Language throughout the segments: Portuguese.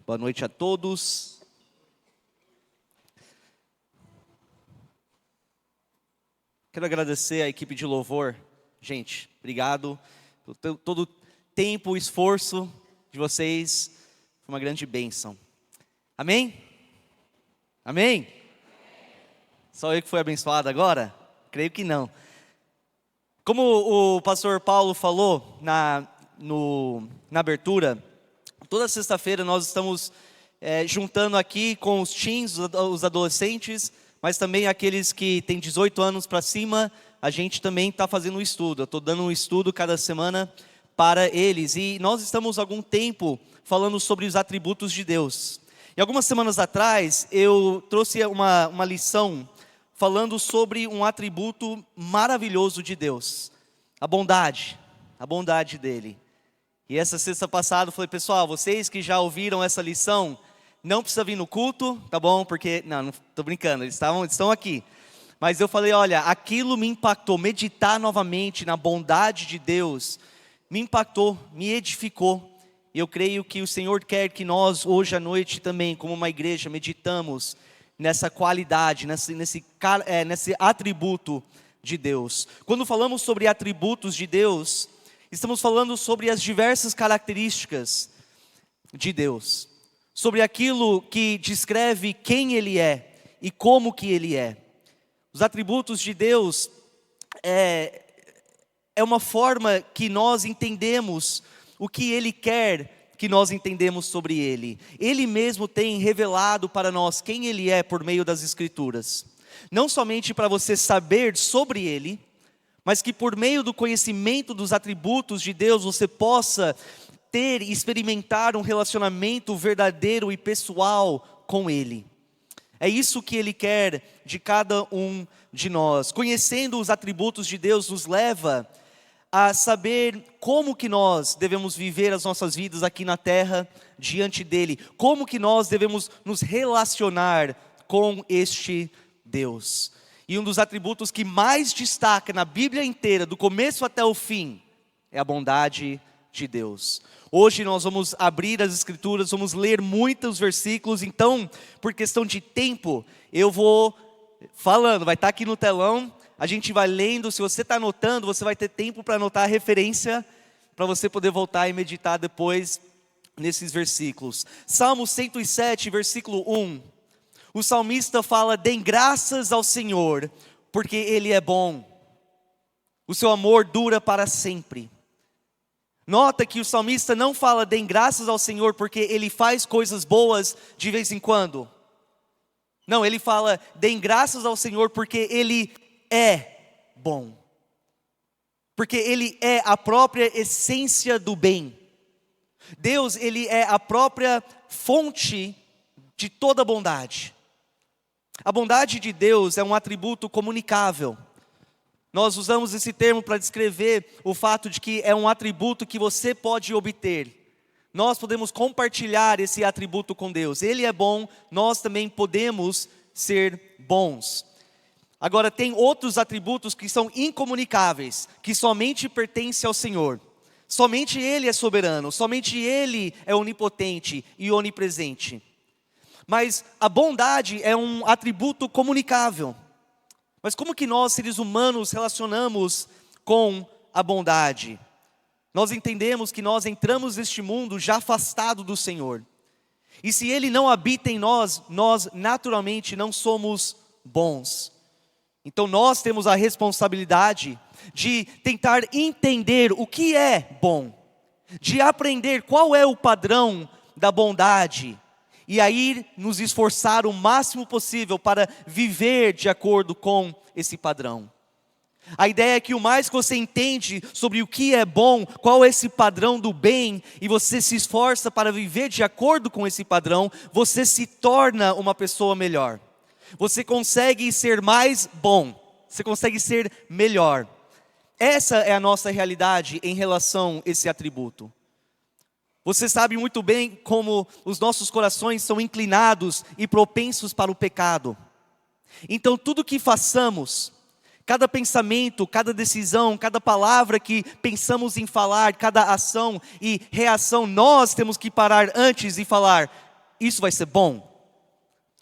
Boa noite a todos. Quero agradecer à equipe de louvor. Gente, obrigado por todo o tempo, o esforço de vocês. Foi uma grande bênção. Amém? Amém? Só eu que fui abençoado agora? Creio que não. Como o pastor Paulo falou na abertura, toda sexta-feira nós estamos juntando aqui com os teens, os adolescentes, mas também aqueles que têm 18 anos para cima. A gente também está fazendo um estudo. Eu estou dando um estudo cada semana para eles. E nós estamos há algum tempo falando sobre os atributos de Deus. E algumas semanas atrás eu trouxe uma lição falando sobre um atributo maravilhoso de Deus. A bondade dele. E essa sexta passada eu falei, pessoal, vocês que já ouviram essa lição, não precisa vir no culto, tá bom? Porque, não estou brincando, eles estão aqui. Mas eu falei, olha, aquilo me impactou, meditar novamente na bondade de Deus, me impactou, me edificou. E eu creio que o Senhor quer que nós, hoje à noite também, como uma igreja, meditamos nessa qualidade, nesse atributo de Deus. Quando falamos sobre atributos de Deus, estamos falando sobre as diversas características de Deus, sobre aquilo que descreve quem Ele é e como que Ele é. Os atributos de Deus é uma forma que nós entendemos o que Ele quer que nós entendemos sobre Ele. Ele mesmo tem revelado para nós quem Ele é por meio das Escrituras. Não somente para você saber sobre Ele, mas que por meio do conhecimento dos atributos de Deus, você possa ter e experimentar um relacionamento verdadeiro e pessoal com Ele. É isso que Ele quer de cada um de nós. Conhecendo os atributos de Deus nos leva a saber como que nós devemos viver as nossas vidas aqui na terra diante dEle. Como que nós devemos nos relacionar com este Deus. E um dos atributos que mais destaca na Bíblia inteira, do começo até o fim, é a bondade de Deus. Hoje nós vamos abrir as Escrituras, vamos ler muitos versículos. Então, por questão de tempo, eu vou falando, vai estar aqui no telão. A gente vai lendo, se você está anotando, você vai ter tempo para anotar a referência, para você poder voltar e meditar depois nesses versículos. Salmo 107, versículo 1. O salmista fala, deem graças ao Senhor, porque Ele é bom. O seu amor dura para sempre. Nota que o salmista não fala, deem graças ao Senhor, porque Ele faz coisas boas de vez em quando. Não, ele fala, deem graças ao Senhor, porque Ele é bom. Porque Ele é a própria essência do bem. Deus, Ele é a própria fonte de toda bondade. A bondade de Deus é um atributo comunicável. Nós usamos esse termo para descrever o fato de que é um atributo que você pode obter. Nós podemos compartilhar esse atributo com Deus. Ele é bom, nós também podemos ser bons. Agora, tem outros atributos que são incomunicáveis, que somente pertencem ao Senhor. Somente Ele é soberano, somente Ele é onipotente e onipresente. Mas a bondade é um atributo comunicável. Mas como que nós, seres humanos, relacionamos com a bondade? Nós entendemos que nós entramos neste mundo já afastado do Senhor. E se Ele não habita em nós, nós naturalmente não somos bons. Então nós temos a responsabilidade de tentar entender o que é bom. De aprender qual é o padrão da bondade. E aí nos esforçar o máximo possível para viver de acordo com esse padrão. A ideia é que o mais que você entende sobre o que é bom, qual é esse padrão do bem, e você se esforça para viver de acordo com esse padrão, você se torna uma pessoa melhor. Você consegue ser mais bom, você consegue ser melhor. Essa é a nossa realidade em relação a esse atributo. Você sabe muito bem como os nossos corações são inclinados e propensos para o pecado. Então tudo que façamos, cada pensamento, cada decisão, cada palavra que pensamos em falar, cada ação e reação, nós temos que parar antes e falar, isso vai ser bom?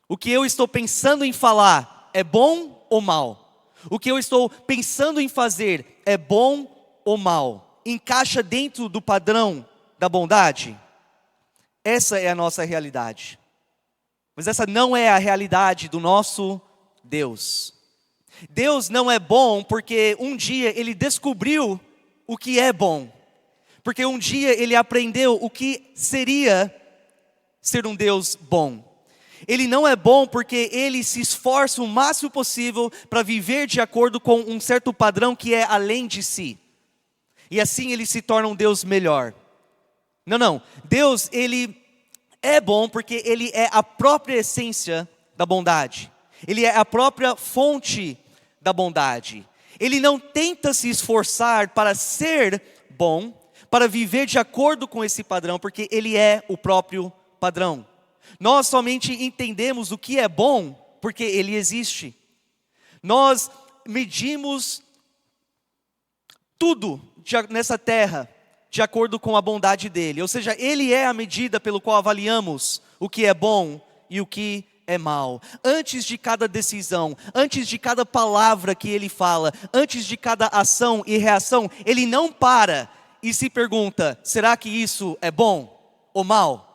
O que eu estou pensando em falar é bom ou mal? O que eu estou pensando em fazer é bom ou mal? Encaixa dentro do padrão da bondade? Essa é a nossa realidade. Mas essa não é a realidade do nosso Deus. Deus não é bom porque um dia Ele descobriu o que é bom. Porque um dia Ele aprendeu o que seria ser um Deus bom. Ele não é bom porque Ele se esforça o máximo possível para viver de acordo com um certo padrão que é além de si. E assim Ele se torna um Deus melhor. Não. Deus, Ele é bom porque Ele é a própria essência da bondade. Ele é a própria fonte da bondade. Ele não tenta se esforçar para ser bom, para viver de acordo com esse padrão, porque Ele é o próprio padrão. Nós somente entendemos o que é bom porque Ele existe. Nós medimos tudo nessa terra de acordo com a bondade dEle. Ou seja, Ele é a medida pelo qual avaliamos o que é bom e o que é mal. Antes de cada decisão, antes de cada palavra que Ele fala, antes de cada ação e reação, Ele não para e se pergunta, será que isso é bom ou mal?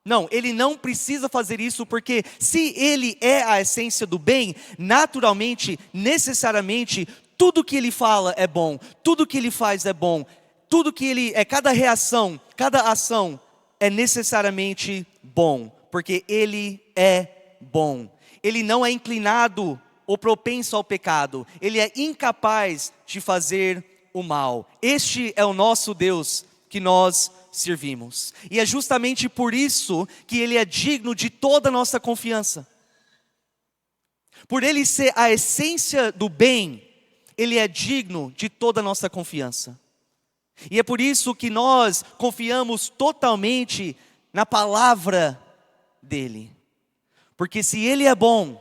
Não, Ele não precisa fazer isso porque se Ele é a essência do bem, naturalmente, necessariamente, tudo que Ele fala é bom, tudo que Ele faz é bom, tudo que Ele cada reação, cada ação é necessariamente bom, porque Ele é bom. Ele não é inclinado ou propenso ao pecado, Ele é incapaz de fazer o mal. Este é o nosso Deus que nós servimos. E é justamente por isso que Ele é digno de toda a nossa confiança. Por Ele ser a essência do bem, Ele é digno de toda a nossa confiança. E é por isso que nós confiamos totalmente na palavra dEle. Porque se Ele é bom,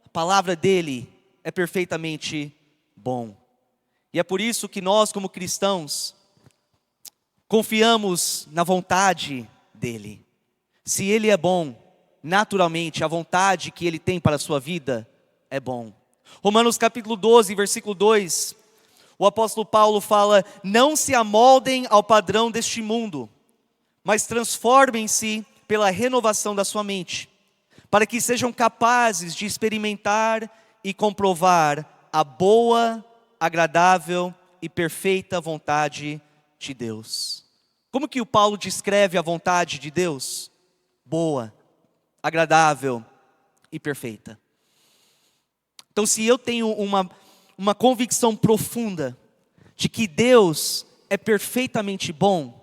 a palavra dEle é perfeitamente bom. E é por isso que nós, como cristãos, confiamos na vontade dEle. Se Ele é bom, naturalmente a vontade que Ele tem para a sua vida é bom. Romanos capítulo 12, versículo 2, o apóstolo Paulo fala, não se amoldem ao padrão deste mundo, mas transformem-se pela renovação da sua mente, para que sejam capazes de experimentar e comprovar a boa, agradável e perfeita vontade de Deus. Como que o Paulo descreve a vontade de Deus? Boa, agradável e perfeita. Então, se eu tenho uma convicção profunda de que Deus é perfeitamente bom,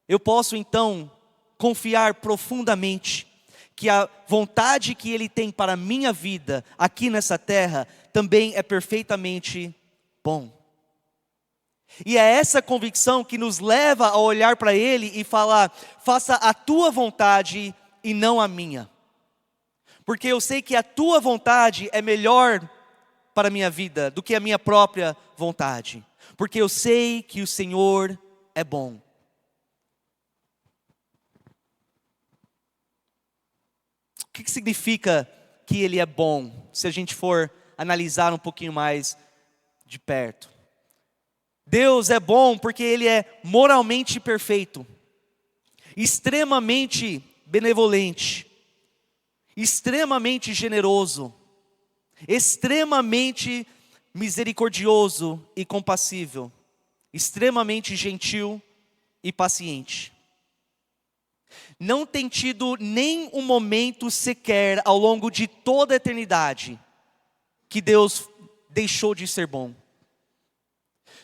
eu posso então confiar profundamente que a vontade que Ele tem para a minha vida aqui nessa terra também é perfeitamente bom. E é essa convicção que nos leva a olhar para Ele e falar, faça a tua vontade e não a minha. Porque eu sei que a tua vontade é melhor para a minha vida do que a minha própria vontade. Porque eu sei que o Senhor é bom. O que significa que Ele é bom? Se a gente for analisar um pouquinho mais de perto. Deus é bom porque Ele é moralmente perfeito, extremamente benevolente, extremamente generoso, extremamente misericordioso e compassível, extremamente gentil e paciente. Não tem tido nem um momento sequer ao longo de toda a eternidade que Deus deixou de ser bom.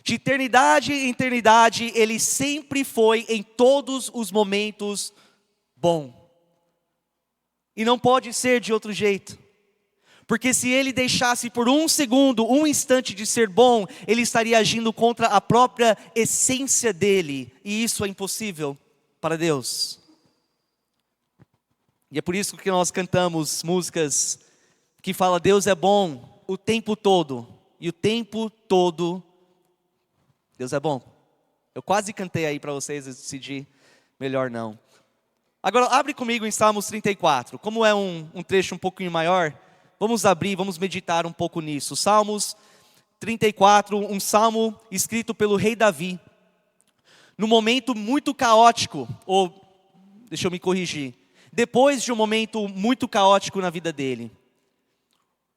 De eternidade em eternidade, Ele sempre foi em todos os momentos bom. E não pode ser de outro jeito. Porque se Ele deixasse por um segundo, um instante de ser bom, Ele estaria agindo contra a própria essência dEle. E isso é impossível para Deus. E é por isso que nós cantamos músicas que falam Deus é bom o tempo todo. E o tempo todo Deus é bom. Eu quase cantei aí para vocês, eu decidi melhor não. Agora, abre comigo em Salmos 34. Como é um trecho um pouquinho maior, vamos abrir, vamos meditar um pouco nisso. Salmos 34, um salmo escrito pelo rei Davi. Num momento muito caótico, ou, deixa eu me corrigir, depois de um momento muito caótico na vida dele.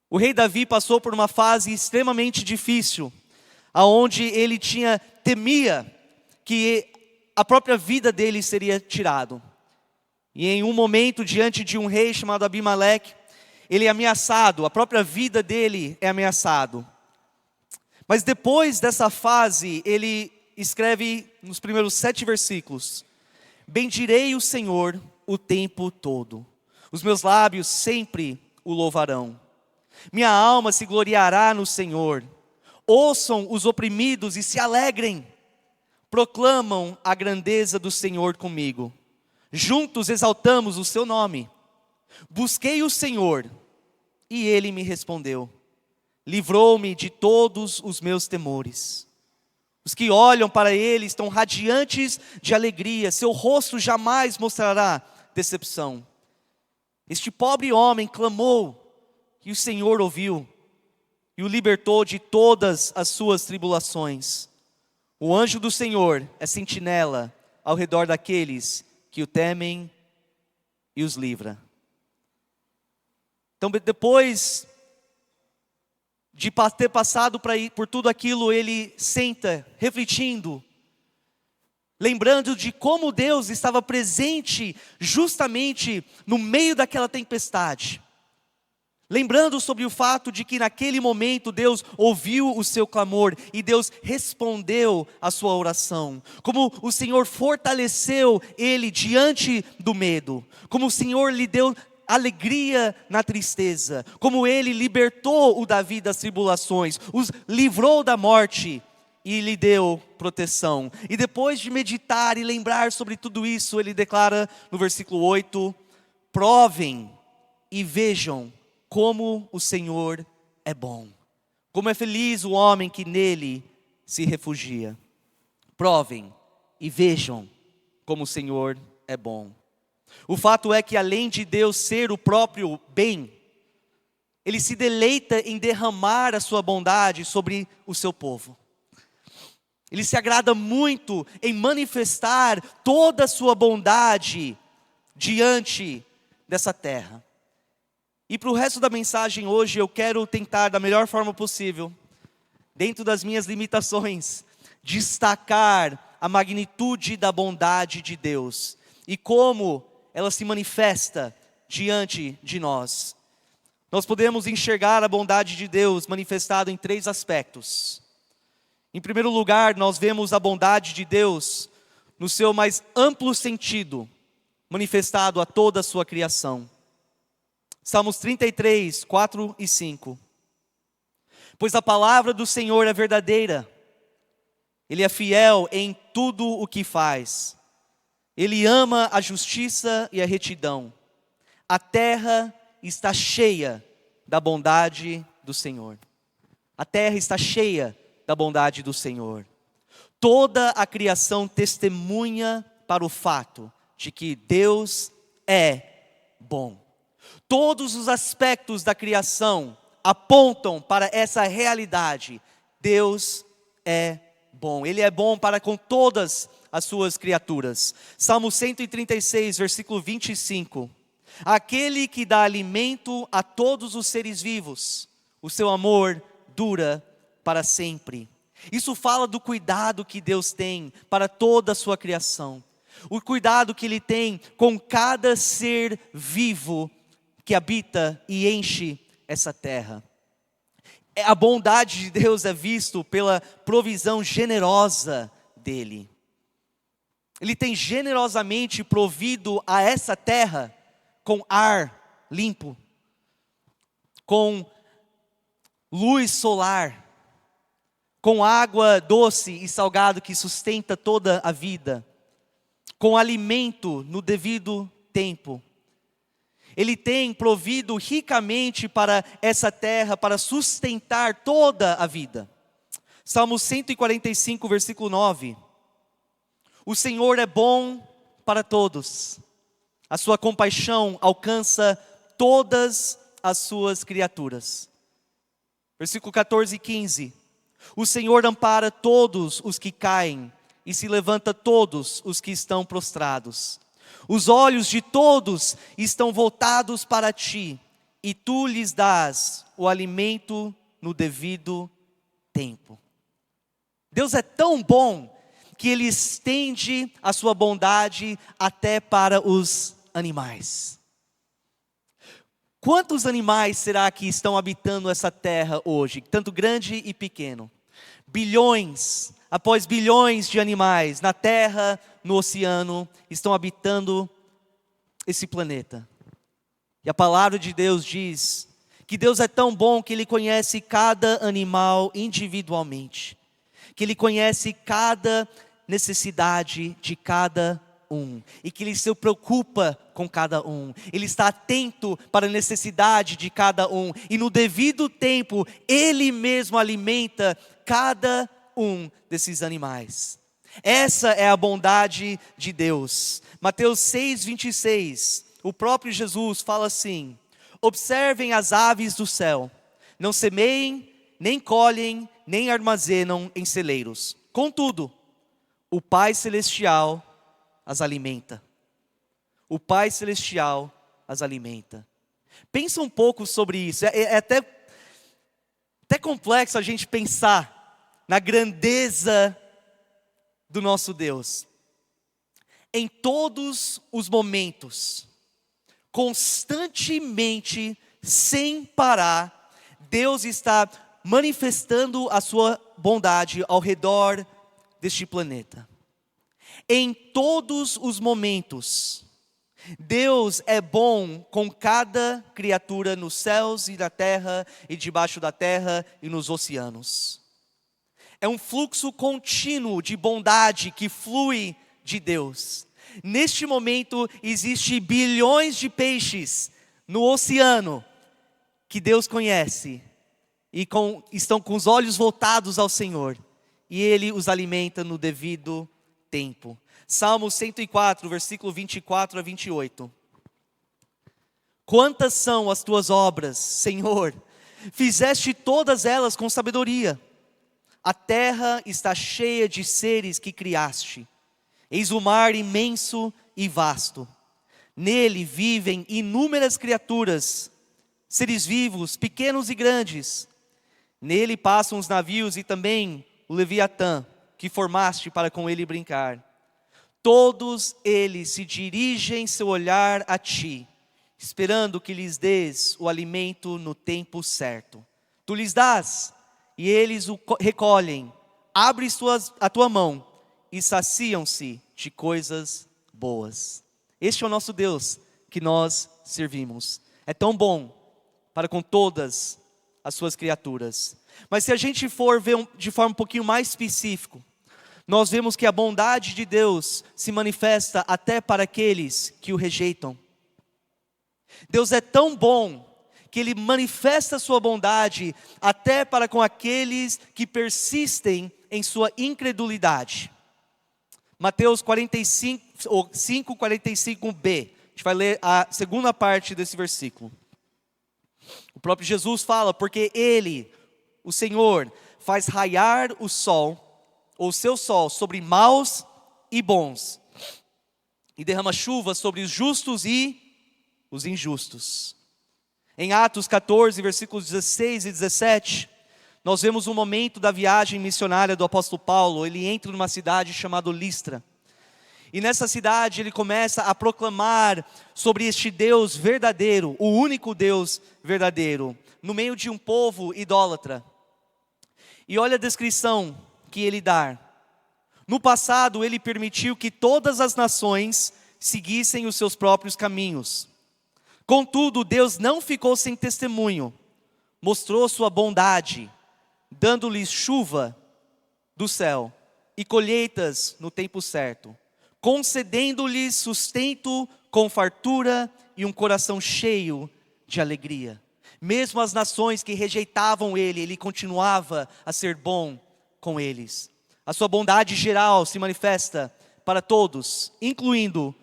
O rei Davi passou por uma fase extremamente difícil, aonde ele temia que a própria vida dele seria tirado. E em um momento, diante de um rei chamado Abimeleque, ele é ameaçado, a própria vida dele é ameaçado. Mas depois dessa fase, ele escreve nos primeiros 7 versículos: bendirei o Senhor o tempo todo, os meus lábios sempre o louvarão. Minha alma se gloriará no Senhor. Ouçam os oprimidos e se alegrem. Proclamam a grandeza do Senhor comigo. Juntos exaltamos o seu nome. Busquei o Senhor e ele me respondeu. Livrou-me de todos os meus temores. Os que olham para ele estão radiantes de alegria. Seu rosto jamais mostrará decepção. Este pobre homem clamou e o Senhor ouviu e o libertou de todas as suas tribulações. O anjo do Senhor é sentinela ao redor daqueles que o temem e os livra. Então, depois de ter passado por tudo aquilo, ele senta refletindo, lembrando de como Deus estava presente justamente no meio daquela tempestade. Lembrando sobre o fato de que naquele momento Deus ouviu o seu clamor e Deus respondeu a sua oração. Como o Senhor fortaleceu ele diante do medo. Como o Senhor lhe deu alegria na tristeza. Como ele libertou o Davi das tribulações, os livrou da morte e lhe deu proteção. E depois de meditar e lembrar sobre tudo isso, ele declara no versículo 8: provem e vejam como o Senhor é bom. Como é feliz o homem que nele se refugia. Provem e vejam como o Senhor é bom. O fato é que além de Deus ser o próprio bem, Ele se deleita em derramar a sua bondade sobre o seu povo. Ele se agrada muito em manifestar toda a sua bondade diante dessa terra. E para o resto da mensagem hoje eu quero tentar da melhor forma possível, dentro das minhas limitações, destacar a magnitude da bondade de Deus e como ela se manifesta diante de nós. Nós podemos enxergar a bondade de Deus manifestada em 3 aspectos. Em primeiro lugar, nós vemos a bondade de Deus no seu mais amplo sentido, manifestado a toda a sua criação. Salmos 33, 4 e 5. Pois a palavra do Senhor é verdadeira, Ele é fiel em tudo o que faz. Ele ama a justiça e a retidão. A terra está cheia da bondade do Senhor. A terra está cheia da bondade do Senhor. Toda a criação testemunha para o fato de que Deus é bom. Todos os aspectos da criação apontam para essa realidade. Deus é bom. Ele é bom para com todas as suas criaturas. Salmo 136, versículo 25. Aquele que dá alimento a todos os seres vivos, o seu amor dura para sempre. Isso fala do cuidado que Deus tem para toda a sua criação. O cuidado que Ele tem com cada ser vivo que habita e enche essa terra. A bondade de Deus é visto pela provisão generosa dEle. Ele tem generosamente provido a essa terra com ar limpo, com luz solar, com água doce e salgado que sustenta toda a vida, com alimento no devido tempo. Ele tem provido ricamente para essa terra, para sustentar toda a vida. Salmo 145, versículo 9. O Senhor é bom para todos. A sua compaixão alcança todas as suas criaturas. Versículo 14 e 15. O Senhor ampara todos os que caem e se levanta todos os que estão prostrados. Os olhos de todos estão voltados para ti, e tu lhes dás o alimento no devido tempo. Deus é tão bom que Ele estende a sua bondade até para os animais. Quantos animais será que estão habitando essa terra hoje, tanto grande e pequeno? Bilhões após bilhões de animais na terra, no oceano, estão habitando esse planeta. E a palavra de Deus diz que Deus é tão bom que Ele conhece cada animal individualmente, que Ele conhece cada necessidade de cada um, e que Ele se preocupa com cada um. Ele está atento para a necessidade de cada um, e no devido tempo Ele mesmo alimenta cada um desses animais. Essa é a bondade de Deus. Mateus 6:26, o próprio Jesus fala assim: observem as aves do céu, não semeiem, nem colhem, nem armazenam em celeiros. Contudo, o Pai Celestial as alimenta. O Pai Celestial as alimenta. Pensa um pouco sobre isso. É até complexo a gente pensar na grandeza do nosso Deus. Em todos os momentos, constantemente, sem parar, Deus está manifestando a sua bondade ao redor deste planeta. Em todos os momentos, Deus é bom com cada criatura nos céus e na terra, e debaixo da terra e nos oceanos. É um fluxo contínuo de bondade que flui de Deus. Neste momento, existem bilhões de peixes no oceano que Deus conhece e estão com os olhos voltados ao Senhor, e Ele os alimenta no devido tempo. Salmo 104, versículo 24 a 28. Quantas são as tuas obras, Senhor? Fizeste todas elas com sabedoria. A terra está cheia de seres que criaste. Eis o mar imenso e vasto. Nele vivem inúmeras criaturas, seres vivos, pequenos e grandes. Nele passam os navios e também o Leviatã, que formaste para com ele brincar. Todos eles se dirigem seu olhar a ti, esperando que lhes dês o alimento no tempo certo. Tu lhes dás, e eles o recolhem. Abres a tua mão, e saciam-se de coisas boas. Este é o nosso Deus que nós servimos. É tão bom para com todas as suas criaturas. Mas se a gente for ver de forma um pouquinho mais específica, nós vemos que a bondade de Deus se manifesta até para aqueles que o rejeitam. Deus é tão bom que Ele manifesta a sua bondade até para com aqueles que persistem em sua incredulidade. Mateus 5:45b. A gente vai ler a segunda parte desse versículo. O próprio Jesus fala: porque Ele, o Senhor, faz raiar o sol, ou seu sol, sobre maus e bons, e derrama chuva sobre os justos e os injustos. Em Atos 14, versículos 16 e 17, nós vemos um momento da viagem missionária do apóstolo Paulo. Ele entra numa cidade chamada Listra. E nessa cidade ele começa a proclamar sobre este Deus verdadeiro, o único Deus verdadeiro, no meio de um povo idólatra. E olha a descrição que ele dá. No passado ele permitiu que todas as nações seguissem os seus próprios caminhos. Contudo, Deus não ficou sem testemunho, mostrou sua bondade, dando-lhes chuva do céu e colheitas no tempo certo, concedendo-lhes sustento com fartura e um coração cheio de alegria. Mesmo as nações que rejeitavam ele, ele continuava a ser bom com eles. A sua bondade geral se manifesta para todos, incluindo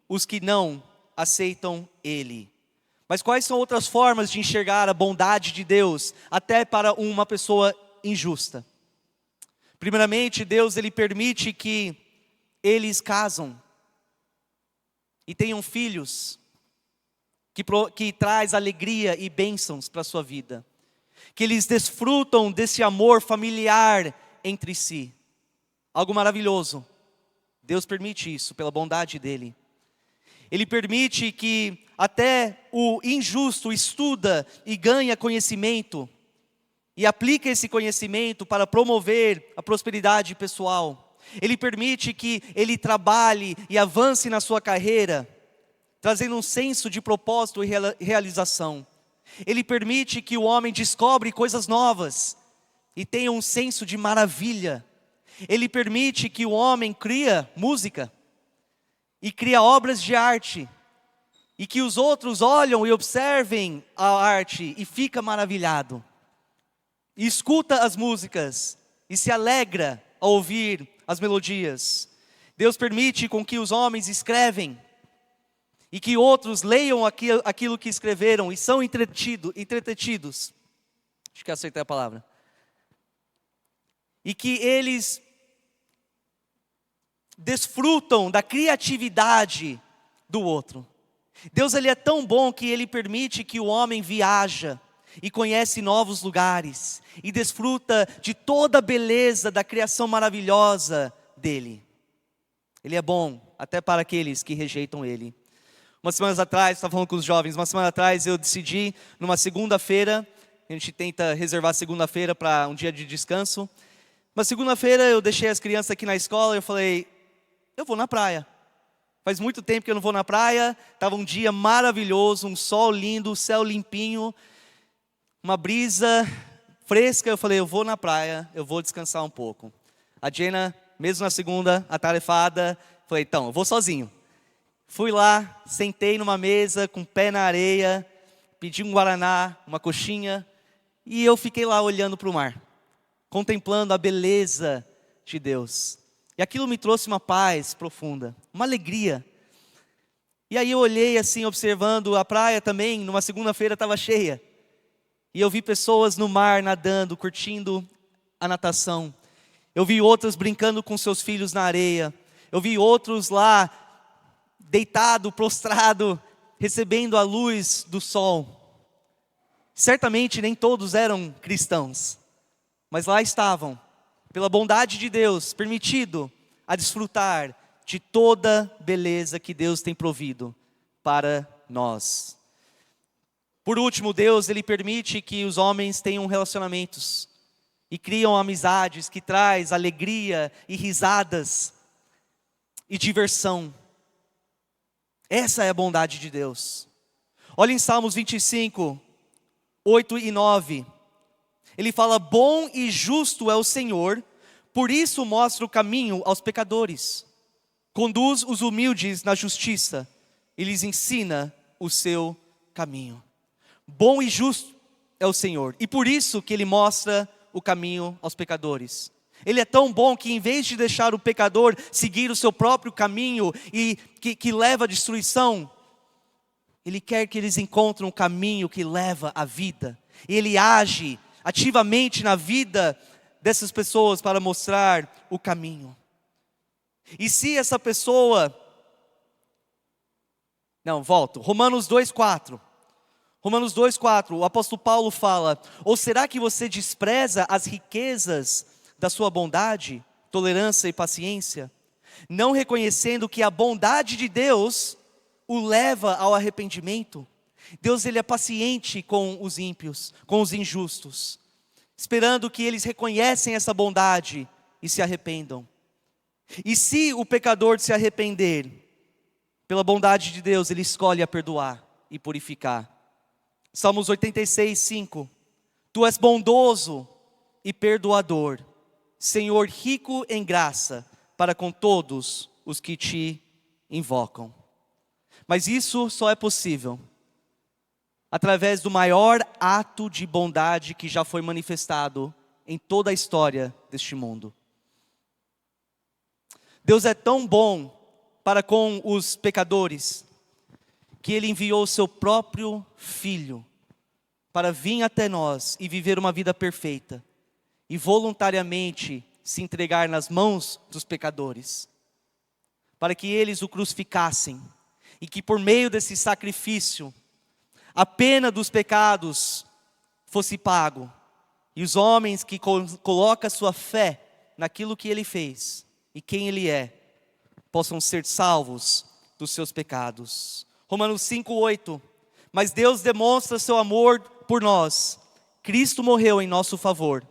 os que não aceitam Ele. Mas quais são outras formas de enxergar a bondade de Deus, até para uma pessoa injusta? Primeiramente, Deus ele permite que eles casam e tenham filhos, que traz alegria e bênçãos para a sua vida. Que eles desfrutam desse amor familiar entre si. Algo maravilhoso. Deus permite isso, pela bondade dEle. Ele permite que até o injusto estuda e ganha conhecimento, e aplica esse conhecimento para promover a prosperidade pessoal. Ele permite que ele trabalhe e avance na sua carreira, trazendo um senso de propósito e realização. Ele permite que o homem descobre coisas novas e tenha um senso de maravilha. Ele permite que o homem cria música e cria obras de arte, e que os outros olham e observem a arte e fica maravilhado. E escuta as músicas e se alegra ao ouvir as melodias. Deus permite com que os homens escrevem e que outros leiam aquilo que escreveram e são entretidos. Acho que acertei a palavra. E que eles desfrutam da criatividade do outro. Deus ele é tão bom que Ele permite que o homem viaja e conhece novos lugares e desfruta de toda a beleza da criação maravilhosa dEle. Ele é bom até para aqueles que rejeitam Ele. Umas semanas atrás, estava falando com os jovens, uma semana atrás eu decidi, numa segunda-feira, a gente tenta reservar segunda-feira para um dia de descanso. Uma segunda-feira eu deixei as crianças aqui na escola e eu falei, eu vou na praia. Faz muito tempo que eu não vou na praia, estava um dia maravilhoso, um sol lindo, o céu limpinho, uma brisa fresca. Eu falei, eu vou na praia, eu vou descansar um pouco. A Jenna, mesmo na segunda, atarefada, falei, então, eu vou sozinho. Fui lá, sentei numa mesa com o pé na areia, pedi um guaraná, uma coxinha, e eu fiquei lá olhando para o mar, contemplando a beleza de Deus. E aquilo me trouxe uma paz profunda, uma alegria. E aí eu olhei assim, observando a praia também, numa segunda-feira estava cheia. E eu vi pessoas no mar nadando, curtindo a natação. Eu vi outros brincando com seus filhos na areia. Eu vi outros lá, deitado, prostrado, recebendo a luz do sol. Certamente nem todos eram cristãos, mas lá estavam, pela bondade de Deus, permitido a desfrutar de toda beleza que Deus tem provido para nós. Por último, Deus ele permite que os homens tenham relacionamentos e criam amizades que traz alegria e risadas e diversão. Essa é a bondade de Deus. Olha em Salmos 25, 8 e 9. Ele fala, bom e justo é o Senhor, por isso mostra o caminho aos pecadores. Conduz os humildes na justiça e lhes ensina o seu caminho. Bom e justo é o Senhor, e por isso que Ele mostra o caminho aos pecadores. Ele é tão bom que em vez de deixar o pecador seguir o seu próprio caminho e que leva à destruição, Ele quer que eles encontrem um caminho que leva à vida. E Ele age ativamente na vida dessas pessoas para mostrar o caminho. E se essa pessoa... Romanos 2,4. Romanos 2,4, o apóstolo Paulo fala, ou será que você despreza as riquezas da sua bondade, tolerância e paciência, não reconhecendo que a bondade de Deus o leva ao arrependimento? Deus ele é paciente com os ímpios, com os injustos, esperando que eles reconhecem essa bondade e se arrependam. E se o pecador se arrepender, pela bondade de Deus, Ele escolhe a perdoar e purificar. Salmos 86, 5. Tu és bondoso e perdoador, Senhor rico em graça, para com todos os que te invocam. Mas isso só é possível através do maior ato de bondade que já foi manifestado em toda a história deste mundo. Deus é tão bom para com os pecadores, que Ele enviou o seu próprio Filho para vir até nós e viver uma vida perfeita e voluntariamente se entregar nas mãos dos pecadores, para que eles o crucificassem e que por meio desse sacrifício a pena dos pecados fosse pago, e os homens que colocam sua fé naquilo que Ele fez e quem Ele é, possam ser salvos dos seus pecados. Romanos 5:8, mas Deus demonstra seu amor por nós, Cristo morreu em nosso favor,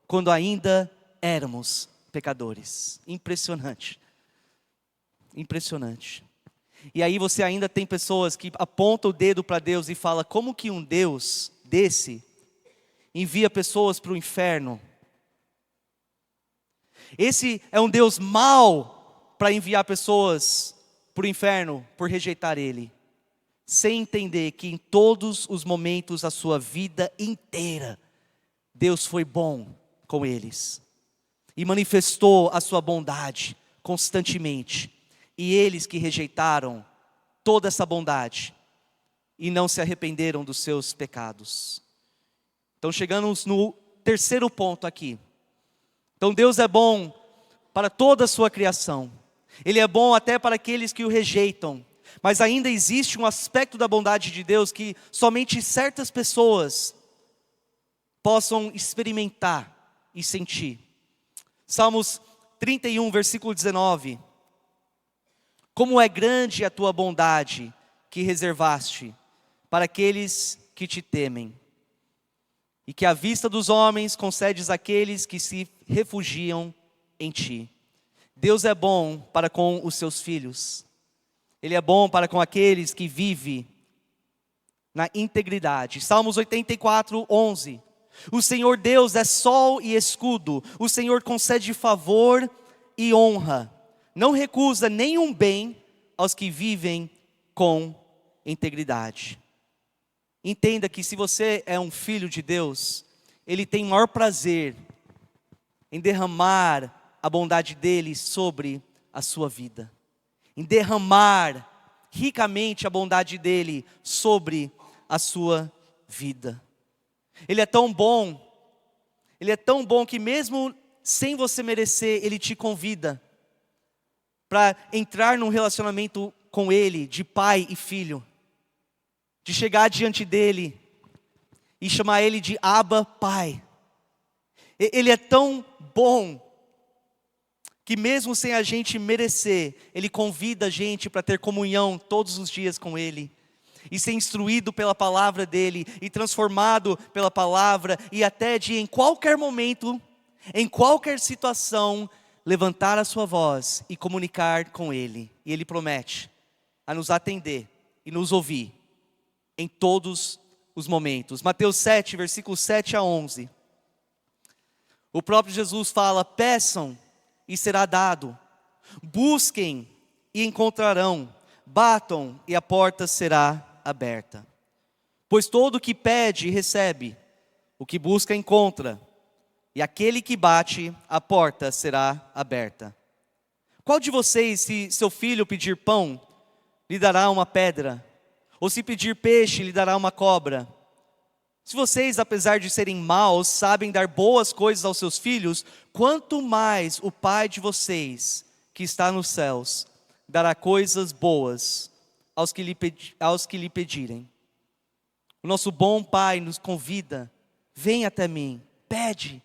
quando ainda éramos pecadores. Impressionante, impressionante. E aí você ainda tem pessoas que apontam o dedo para Deus e falam, como que um Deus desse envia pessoas para o inferno? Esse é um Deus mau para enviar pessoas para o inferno por rejeitar Ele, sem entender que em todos os momentos da sua vida inteira, Deus foi bom com eles e manifestou a sua bondade constantemente. E eles que rejeitaram toda essa bondade e não se arrependeram dos seus pecados. Então chegamos no terceiro ponto aqui. Então Deus é bom para toda a sua criação. Ele é bom até para aqueles que o rejeitam. Mas ainda existe um aspecto da bondade de Deus que somente certas pessoas possam experimentar e sentir. Salmos 31, versículo 19. Como é grande a tua bondade que reservaste para aqueles que te temem, e que à vista dos homens concedes àqueles que se refugiam em ti. Deus é bom para com os seus filhos. Ele é bom para com aqueles que vivem na integridade. Salmos 84, 11. O Senhor Deus é sol e escudo. O Senhor concede favor e honra. Não recusa nenhum bem aos que vivem com integridade. Entenda que se você é um filho de Deus, Ele tem maior prazer em derramar a bondade dEle sobre a sua vida, em derramar ricamente a bondade dEle sobre a sua vida. Ele é tão bom que mesmo sem você merecer, Ele te convida para entrar num relacionamento com Ele, de pai e filho, de chegar diante dEle e chamar Ele de Abba, Pai. Ele é tão bom que mesmo sem a gente merecer, Ele convida a gente para ter comunhão todos os dias com Ele, e ser instruído pela palavra dEle, e transformado pela palavra, e até de em qualquer momento, em qualquer situação, levantar a sua voz e comunicar com Ele. E Ele promete a nos atender e nos ouvir em todos os momentos. Mateus 7, versículos 7 a 11. O próprio Jesus fala, peçam e será dado, busquem e encontrarão, batam e a porta será aberta. Pois todo o que pede recebe, o que busca encontra, e aquele que bate, a porta será aberta. Qual de vocês, se seu filho pedir pão, lhe dará uma pedra? Ou se pedir peixe, lhe dará uma cobra? Se vocês, apesar de serem maus, sabem dar boas coisas aos seus filhos, quanto mais o Pai de vocês, que está nos céus, dará coisas boas aos que lhe pedirem. O nosso bom Pai nos convida, vem até mim, pede,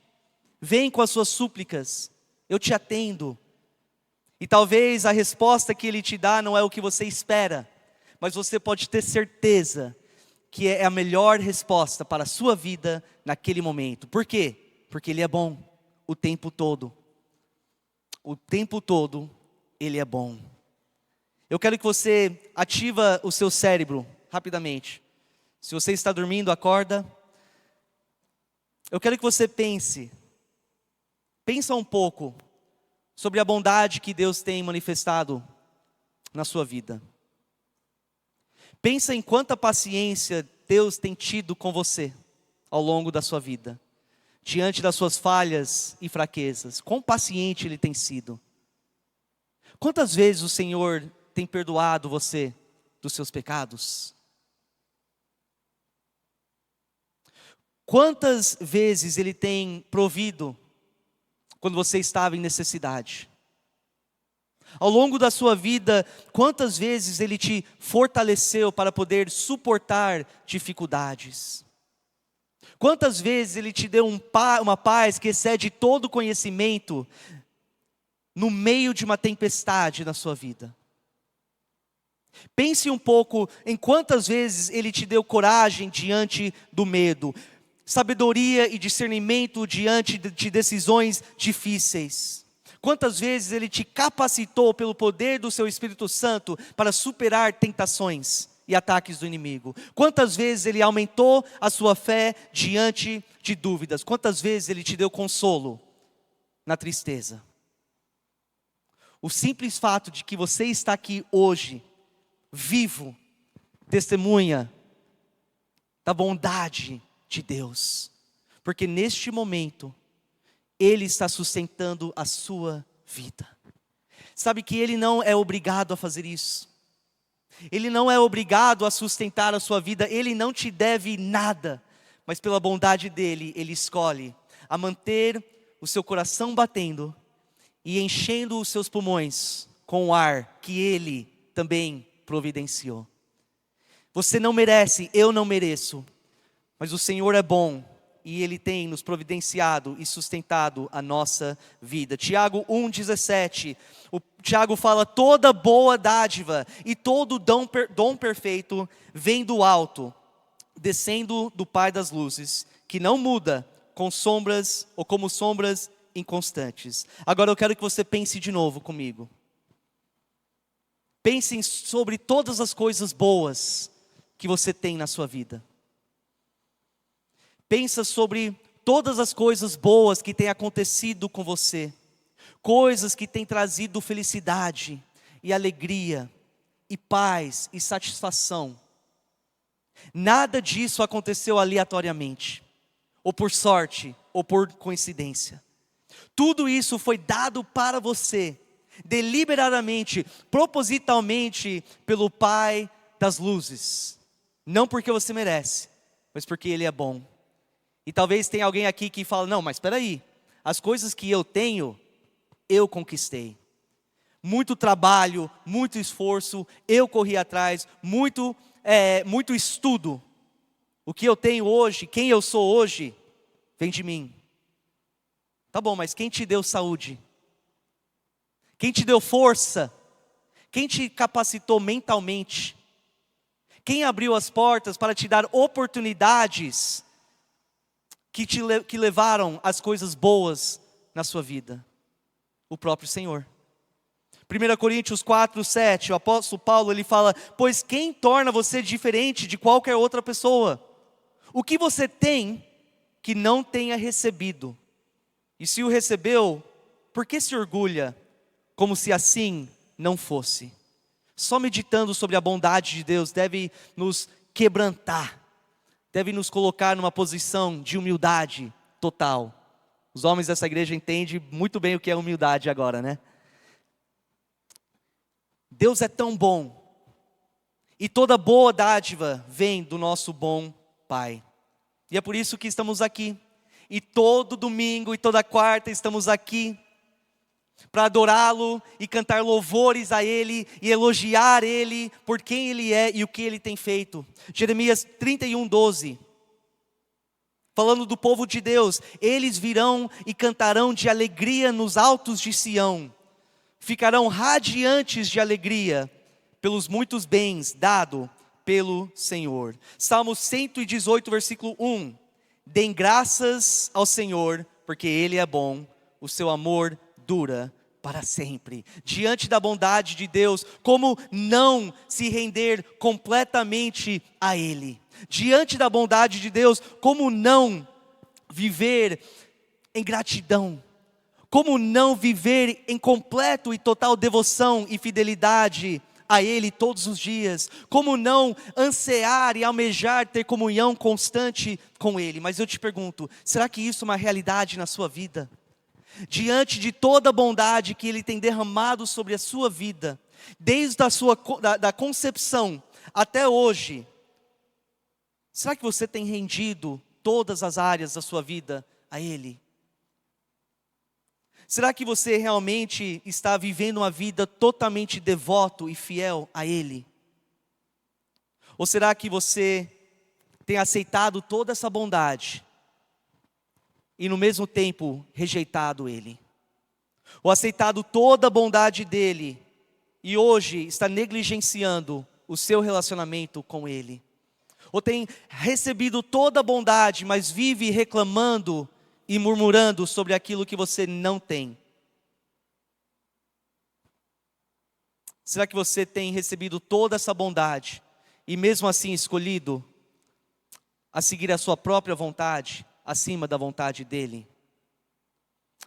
vem com as suas súplicas, eu te atendo. E talvez a resposta que Ele te dá não é o que você espera, mas você pode ter certeza que é a melhor resposta para a sua vida naquele momento. Por quê? Porque Ele é bom o tempo todo. O tempo todo Ele é bom. Eu quero que você ativa o seu cérebro rapidamente. Se você está dormindo, acorda. Eu quero que você pensa um pouco sobre a bondade que Deus tem manifestado na sua vida. Pensa em quanta paciência Deus tem tido com você ao longo da sua vida, diante das suas falhas e fraquezas. Quão paciente Ele tem sido. Quantas vezes o Senhor tem perdoado você dos seus pecados? Quantas vezes Ele tem provido quando você estava em necessidade? Ao longo da sua vida, quantas vezes Ele te fortaleceu para poder suportar dificuldades? Quantas vezes Ele te deu uma paz que excede todo conhecimento no meio de uma tempestade na sua vida? Pense um pouco em quantas vezes Ele te deu coragem diante do medo, sabedoria e discernimento diante de decisões difíceis. Quantas vezes Ele te capacitou pelo poder do seu Espírito Santo para superar tentações e ataques do inimigo? Quantas vezes Ele aumentou a sua fé diante de dúvidas? Quantas vezes Ele te deu consolo na tristeza? O simples fato de que você está aqui hoje, vivo, testemunha da bondade de Deus, porque neste momento Ele está sustentando a sua vida. Sabe que Ele não é obrigado a fazer isso. Ele não é obrigado a sustentar a sua vida. Ele não te deve nada. Mas pela bondade dEle, Ele escolhe a manter o seu coração batendo e enchendo os seus pulmões com o ar que Ele também providenciou. Você não merece, eu não mereço. Mas o Senhor é bom. E Ele tem nos providenciado e sustentado a nossa vida. Tiago 1,17, Tiago fala: toda boa dádiva e todo dom perfeito vem do alto, descendo do Pai das luzes, que não muda com sombras ou como sombras inconstantes. Agora eu quero que você pense de novo comigo. Pense sobre todas as coisas boas que você tem na sua vida. Pensa sobre todas as coisas boas que têm acontecido com você. Coisas que têm trazido felicidade e alegria e paz e satisfação. Nada disso aconteceu aleatoriamente, ou por sorte, ou por coincidência. Tudo isso foi dado para você, deliberadamente, propositalmente, pelo Pai das luzes. Não porque você merece, mas porque Ele é bom. E talvez tenha alguém aqui que fala: não, mas espera aí, as coisas que eu tenho, eu conquistei. Muito trabalho, muito esforço, eu corri atrás, muito estudo. O que eu tenho hoje, quem eu sou hoje, vem de mim. Tá bom, mas quem te deu saúde? Quem te deu força? Quem te capacitou mentalmente? Quem abriu as portas para te dar oportunidades que levaram as coisas boas na sua vida? O próprio Senhor. 1 Coríntios 4:7, o apóstolo Paulo ele fala: pois quem torna você diferente de qualquer outra pessoa? O que você tem que não tenha recebido? E se o recebeu, por que se orgulha, como se assim não fosse? Só meditando sobre a bondade de Deus deve nos quebrantar, deve nos colocar numa posição de humildade total. Os homens dessa igreja entendem muito bem o que é humildade agora, né? Deus é tão bom, e toda boa dádiva vem do nosso bom Pai. E é por isso que estamos aqui, e todo domingo e toda quarta estamos aqui, para adorá-lo e cantar louvores a Ele e elogiar Ele por quem Ele é e o que Ele tem feito. Jeremias 31:12, falando do povo de Deus: eles virão e cantarão de alegria nos altos de Sião, ficarão radiantes de alegria pelos muitos bens dado pelo Senhor. Salmo 118, versículo 1, deem graças ao Senhor, porque Ele é bom, o seu amor dura para sempre. Diante da bondade de Deus, como não se render completamente a Ele? Diante da bondade de Deus, como não viver em gratidão? Como não viver em completo e total devoção e fidelidade a Ele todos os dias? Como não ansiar e almejar ter comunhão constante com Ele? Mas eu te pergunto, será que isso é uma realidade na sua vida? Diante de toda a bondade que Ele tem derramado sobre a sua vida, desde a sua da concepção até hoje, será que você tem rendido todas as áreas da sua vida a Ele? Será que você realmente está vivendo uma vida totalmente devoto e fiel a Ele? Ou será que você tem aceitado toda essa bondade e no mesmo tempo rejeitado Ele? Ou aceitado toda a bondade dEle e hoje está negligenciando o seu relacionamento com Ele? Ou tem recebido toda a bondade, mas vive reclamando e murmurando sobre aquilo que você não tem? Será que você tem recebido toda essa bondade e mesmo assim escolhido a seguir a sua própria vontade acima da vontade dEle?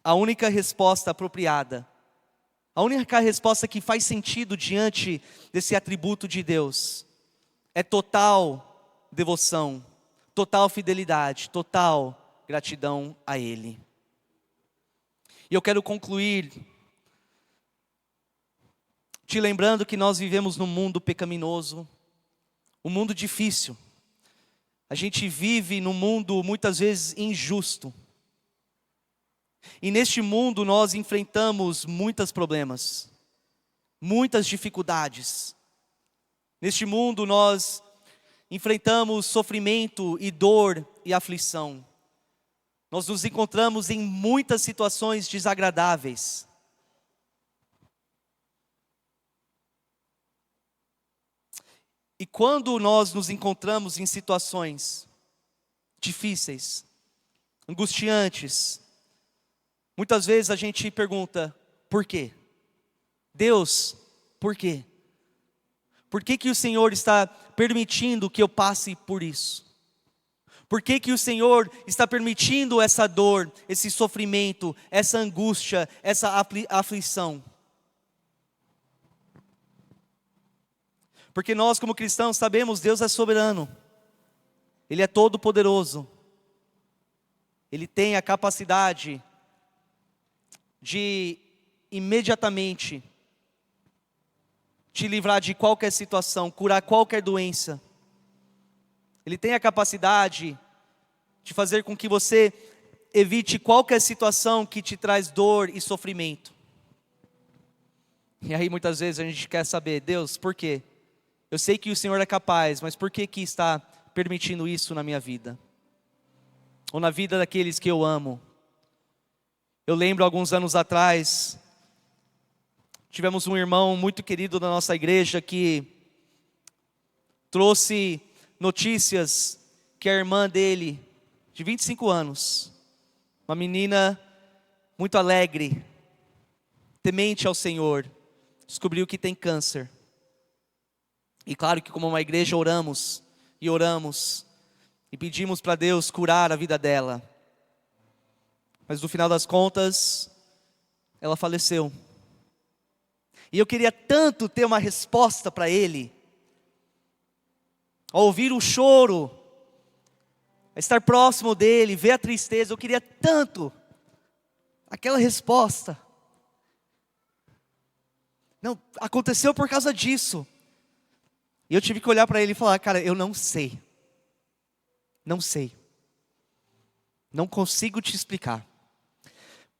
A única resposta apropriada, a única resposta que faz sentido diante desse atributo de Deus é total devoção, total fidelidade, total gratidão a Ele. E eu quero concluir te lembrando que nós vivemos num mundo pecaminoso, um mundo difícil. A gente vive num mundo muitas vezes injusto. E neste mundo nós enfrentamos muitos problemas, muitas dificuldades. Neste mundo nós enfrentamos sofrimento e dor e aflição. Nós nos encontramos em muitas situações desagradáveis. E quando nós nos encontramos em situações difíceis, angustiantes, muitas vezes a gente pergunta, por quê? Deus, por quê? Por que que o Senhor está permitindo que eu passe por isso? Por que que o Senhor está permitindo essa dor, esse sofrimento, essa angústia, essa aflição? Porque nós como cristãos sabemos, Deus é soberano. Ele é todo poderoso. Ele tem a capacidade de imediatamente te livrar de qualquer situação, curar qualquer doença. Ele tem a capacidade de fazer com que você evite qualquer situação que te traz dor e sofrimento. E aí muitas vezes a gente quer saber, Deus, por quê? Eu sei que o Senhor é capaz, mas por que que está permitindo isso na minha vida? Ou na vida daqueles que eu amo? Eu lembro alguns anos atrás, tivemos um irmão muito querido da nossa igreja que trouxe notícias que a irmã dele, de 25 anos, uma menina muito alegre, temente ao Senhor, descobriu que tem câncer. E claro que como uma igreja oramos e pedimos para Deus curar a vida dela. Mas no final das contas, ela faleceu. E eu queria tanto ter uma resposta para ele. Ao ouvir o choro, a estar próximo dele, ver a tristeza, eu queria tanto aquela resposta. Não, aconteceu por causa disso. E eu tive que olhar para ele e falar, cara, eu não sei. Não sei. Não consigo te explicar.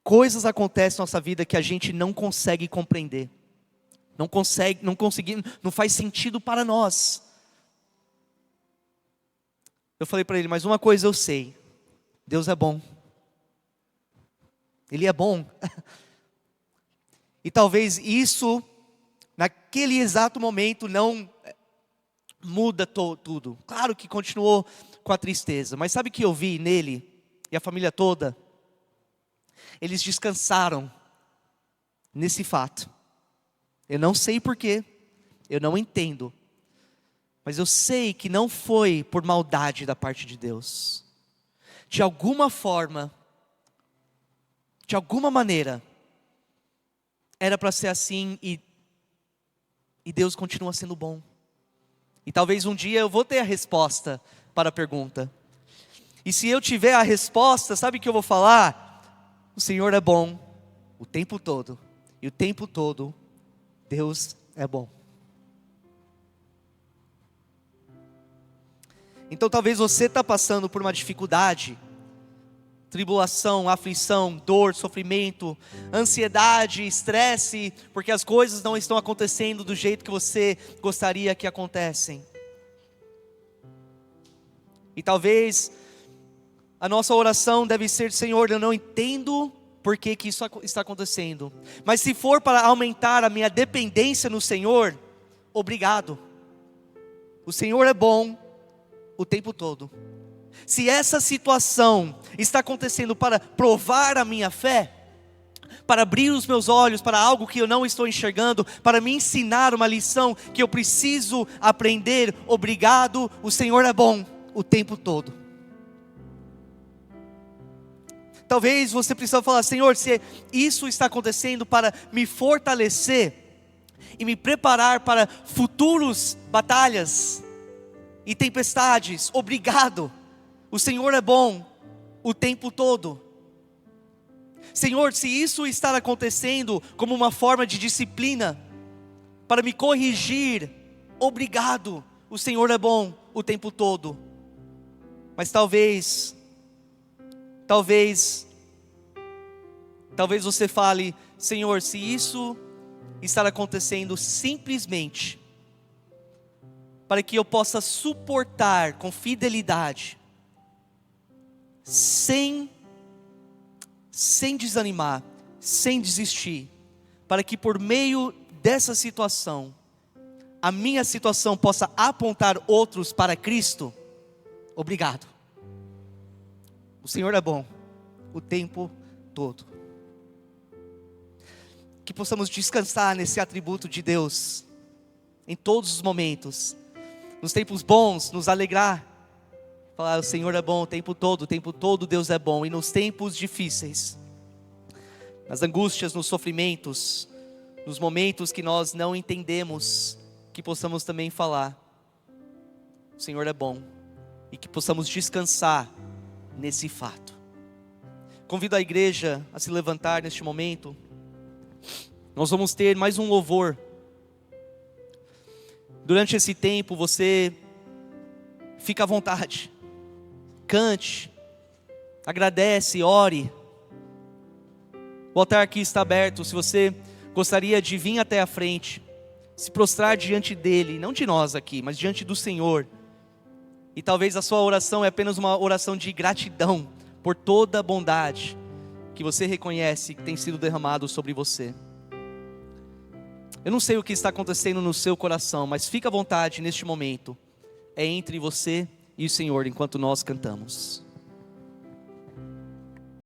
Coisas acontecem na nossa vida que a gente não consegue compreender. Não faz sentido para nós. Eu falei para ele, mas uma coisa eu sei. Deus é bom. Ele é bom. E talvez isso, naquele exato momento, não muda tudo. Claro que continuou com a tristeza. Mas sabe o que eu vi nele e a família toda? Eles descansaram nesse fato. Eu não sei porquê, eu não entendo, mas eu sei que não foi por maldade da parte de Deus. De alguma forma, de alguma maneira, era para ser assim e Deus continua sendo bom. E talvez um dia eu vou ter a resposta para a pergunta. E se eu tiver a resposta, sabe o que eu vou falar? O Senhor é bom o tempo todo. E o tempo todo, Deus é bom. Então talvez você está passando por uma dificuldade, tribulação, aflição, dor, sofrimento, ansiedade, estresse, porque as coisas não estão acontecendo do jeito que você gostaria que acontecem. E talvez a nossa oração deve ser: Senhor, eu não entendo por que isso está acontecendo, mas se for para aumentar a minha dependência no Senhor, obrigado. O Senhor é bom o tempo todo. Se essa situação está acontecendo para provar a minha fé, para abrir os meus olhos para algo que eu não estou enxergando, para me ensinar uma lição que eu preciso aprender, obrigado, o Senhor é bom o tempo todo. Talvez você precise falar: Senhor, se isso está acontecendo para me fortalecer e me preparar para futuras batalhas e tempestades, obrigado, o Senhor é bom o tempo todo. Senhor, se isso está acontecendo como uma forma de disciplina, para me corrigir, obrigado, o Senhor é bom o tempo todo. Mas talvez você fale: Senhor, se isso está acontecendo simplesmente para que eu possa suportar com fidelidade, sem desanimar, sem desistir, para que por meio dessa situação, a minha situação possa apontar outros para Cristo, obrigado. O Senhor é bom o tempo todo. Que possamos descansar nesse atributo de Deus em todos os momentos. Nos tempos bons, nos alegrar, falar: o Senhor é bom o tempo todo Deus é bom. E nos tempos difíceis, nas angústias, nos sofrimentos, nos momentos que nós não entendemos, que possamos também falar: o Senhor é bom, e que possamos descansar nesse fato. Convido a igreja a se levantar neste momento. Nós vamos ter mais um louvor. Durante esse tempo você fica à vontade, cante, agradece, ore. O altar aqui está aberto. Se você gostaria de vir até a frente, se prostrar diante dele, não de nós aqui, mas diante do Senhor, e talvez a sua oração é apenas uma oração de gratidão por toda a bondade que você reconhece que tem sido derramado sobre você. Eu não sei o que está acontecendo no seu coração, mas fica à vontade neste momento. É entre você e o Senhor enquanto nós cantamos.